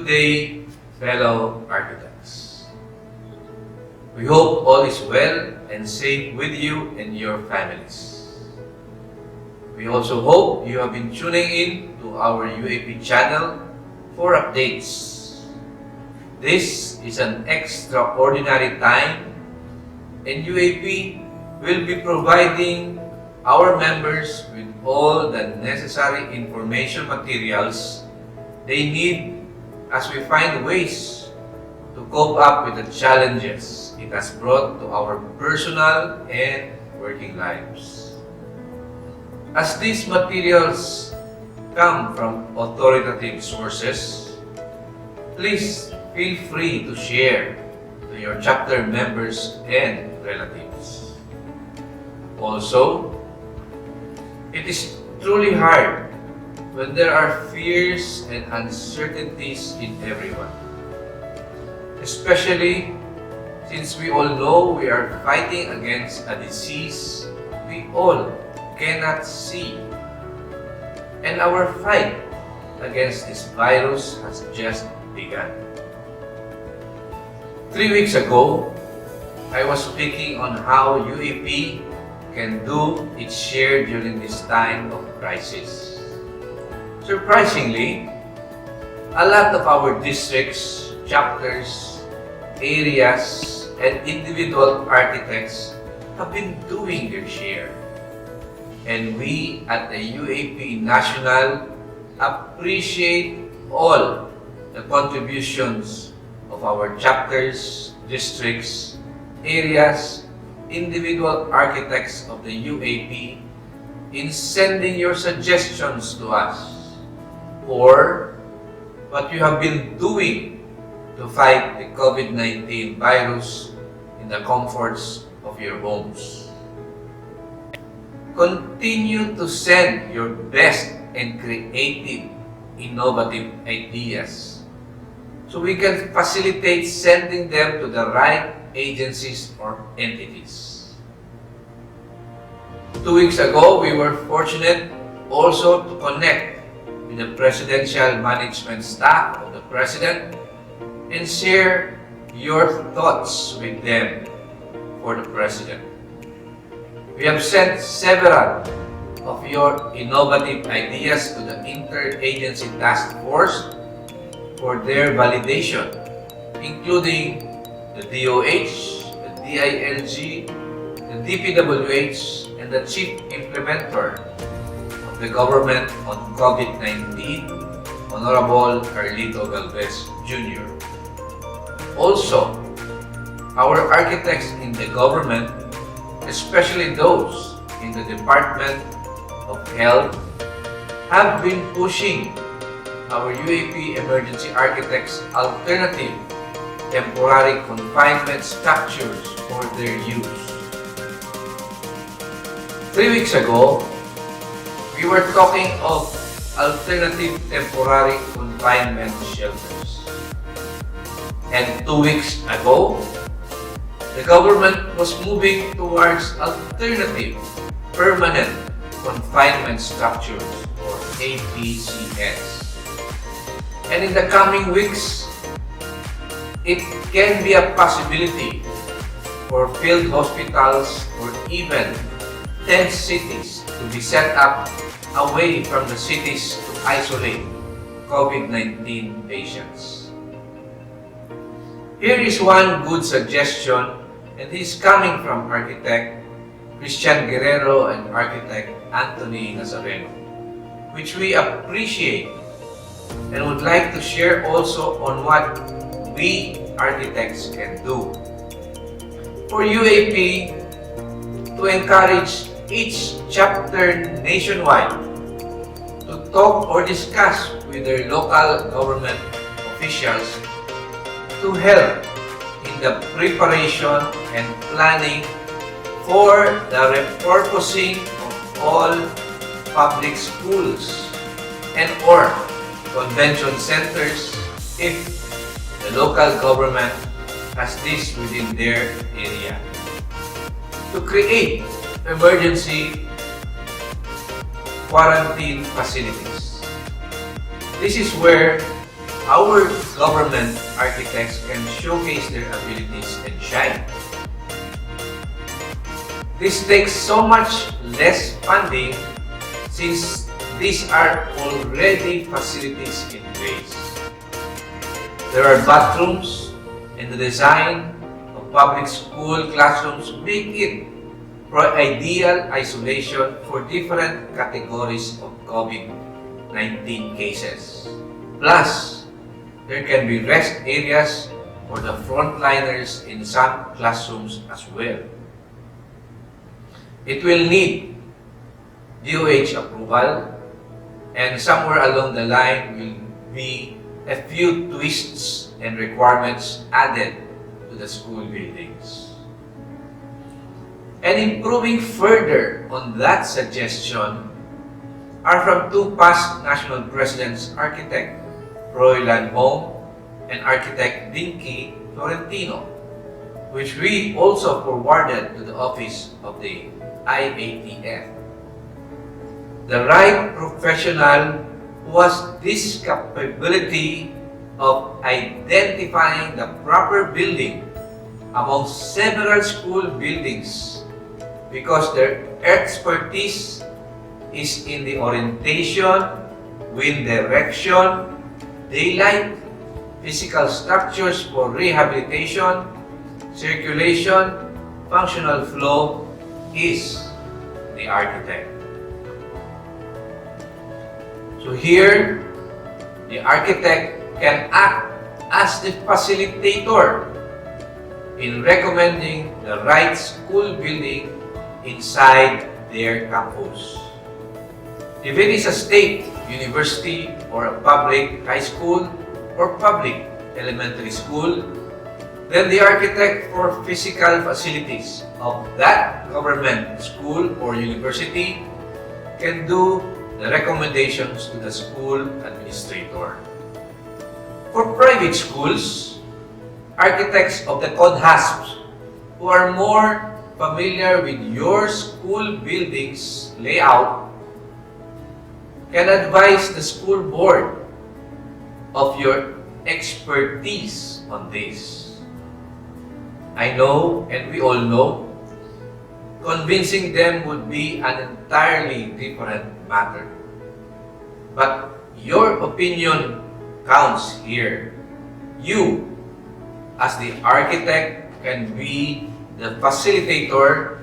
day, fellow architects. We hope all is well and safe with you and your families. We also hope you have been tuning in to our UAP channel for updates. This is an extraordinary time, and UAP will be providing our members with all the necessary information materials they need as we find ways to cope up with the challenges it has brought to our personal and working lives. As these materials come from authoritative sources, please feel free to share to your chapter members and relatives. Also, it is truly hard when there are fears and uncertainties in everyone, especially since we all know we are fighting against a disease we all cannot see, and our fight against this virus has just begun. 3 weeks ago, I was speaking on how UAP can do its share during this time of crisis. Surprisingly, a lot of our districts, chapters, areas, and individual architects have been doing their share. And we at the UAP National appreciate all the contributions of our chapters, districts, areas, individual architects of the UAP in sending your suggestions to us or what you have been doing to fight the COVID-19 virus in the comforts of your homes. Continue to send your best and creative, innovative ideas so we can facilitate sending them to the right agencies or entities. 2 weeks ago, we were fortunate also to connect with the presidential management staff of the President and share your thoughts with them for the President. We have sent several of your innovative ideas to the Interagency Task Force for their validation, including the DOH, the DILG, the DPWH, and the Chief Implementer of the Government on COVID-19, Honorable Carlito Galvez Jr. Also, our architects in the government, especially those in the Department of Health, have been pushing our UAP Emergency Architects alternative temporary confinement structures for their use. 3 weeks ago, we were talking of alternative temporary confinement shelters. And 2 weeks ago, the government was moving towards alternative permanent confinement structures or APCS. And in the coming weeks, it can be a possibility for field hospitals or even tent cities to be set up away from the cities to isolate COVID-19 patients. Here is one good suggestion, and this is coming from architect Christian Guerrero and architect Anthony Nazareno, which we appreciate and would like to share also on what we architects can do. For UAP to encourage each chapter nationwide to talk or discuss with their local government officials to help in the preparation and planning for the repurposing of all public schools and or convention centers if the local government has this within their area. To create emergency quarantine facilities. This is where our government architects can showcase their abilities and shine. This takes so much less funding since these are already facilities in place. There are bathrooms, and the design of public school classrooms make it for ideal isolation for different categories of COVID-19 cases. Plus, there can be rest areas for the frontliners in some classrooms as well. It will need DOH approval, and somewhere along the line will be a few twists and requirements added to the school buildings. And improving further on that suggestion are from two past National Presidents, architect Roy Lanhong and architect Dinky Florentino, which we also forwarded to the office of the IATF. The right professional who has this capability of identifying the proper building among several school buildings because their expertise is in the orientation, wind direction, daylight, physical structures for rehabilitation, circulation, functional flow, is the architect. So here, the architect can act as the facilitator in recommending the right school building inside their campus. If it is a state university or a public high school or public elementary school, then the architect for physical facilities of that government school or university can do the recommendations to the school administrator. For private schools, architects of the CONHASPs who are more familiar with your school building's layout can advise the school board of your expertise on this. I know, and we all know, convincing them would be an entirely different matter. But your opinion counts here. You, as the architect, can be the facilitator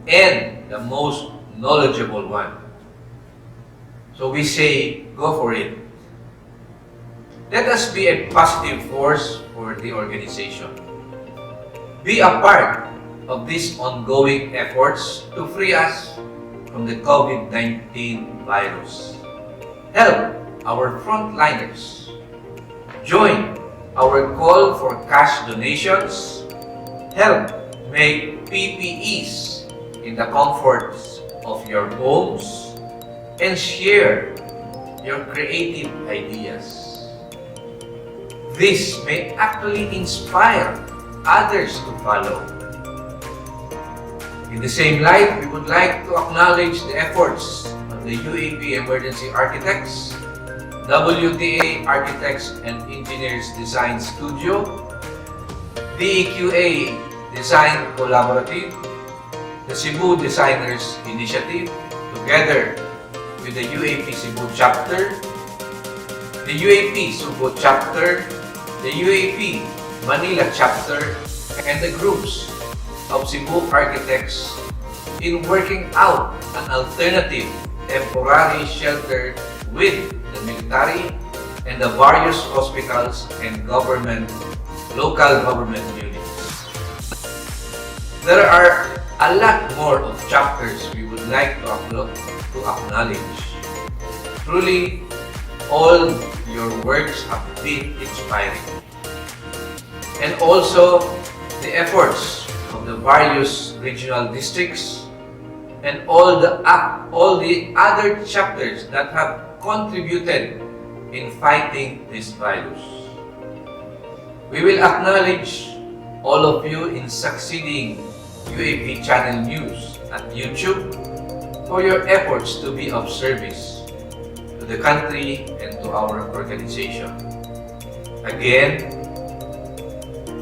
and the most knowledgeable one. So we say, go for it. Let us be a positive force for the organization. Be a part of these ongoing efforts to free us from the COVID-19 virus. Help our frontliners. Join our call for cash donations. Help make PPEs in the comforts of your homes and share your creative ideas. This may actually inspire others to follow. In the same light, we would like to acknowledge the efforts of the UAP Emergency Architects, WTA Architects and Engineers Design Studio, DEQA Design Collaborative, the Cebu Designers Initiative, together with the UAP Cebu Chapter, the UAP Cebu Chapter, the UAP Manila Chapter, and the groups of Cebu architects in working out an alternative temporary shelter with the military and the various hospitals and local government units. There are a lot more of chapters we would like to acknowledge. Truly, all your works have been inspiring. And also, the efforts of the various regional districts and all the other chapters that have contributed in fighting this virus. We will acknowledge all of you in succeeding UAP Channel News at YouTube for your efforts to be of service to the country and to our organization. Again,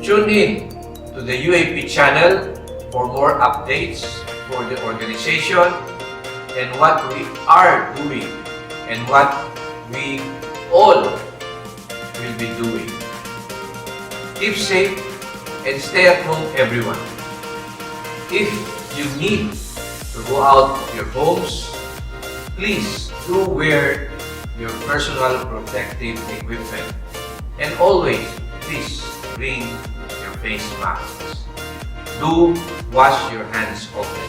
tune in to the UAP channel for more updates for the organization and what we are doing and what we all will be doing. Keep safe and stay at home, everyone. If you need to go out of your homes, please do wear your personal protective equipment and always please bring your face masks. Do wash your hands often.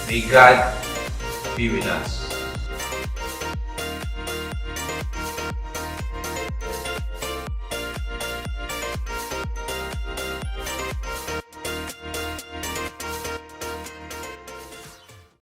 May God be with us.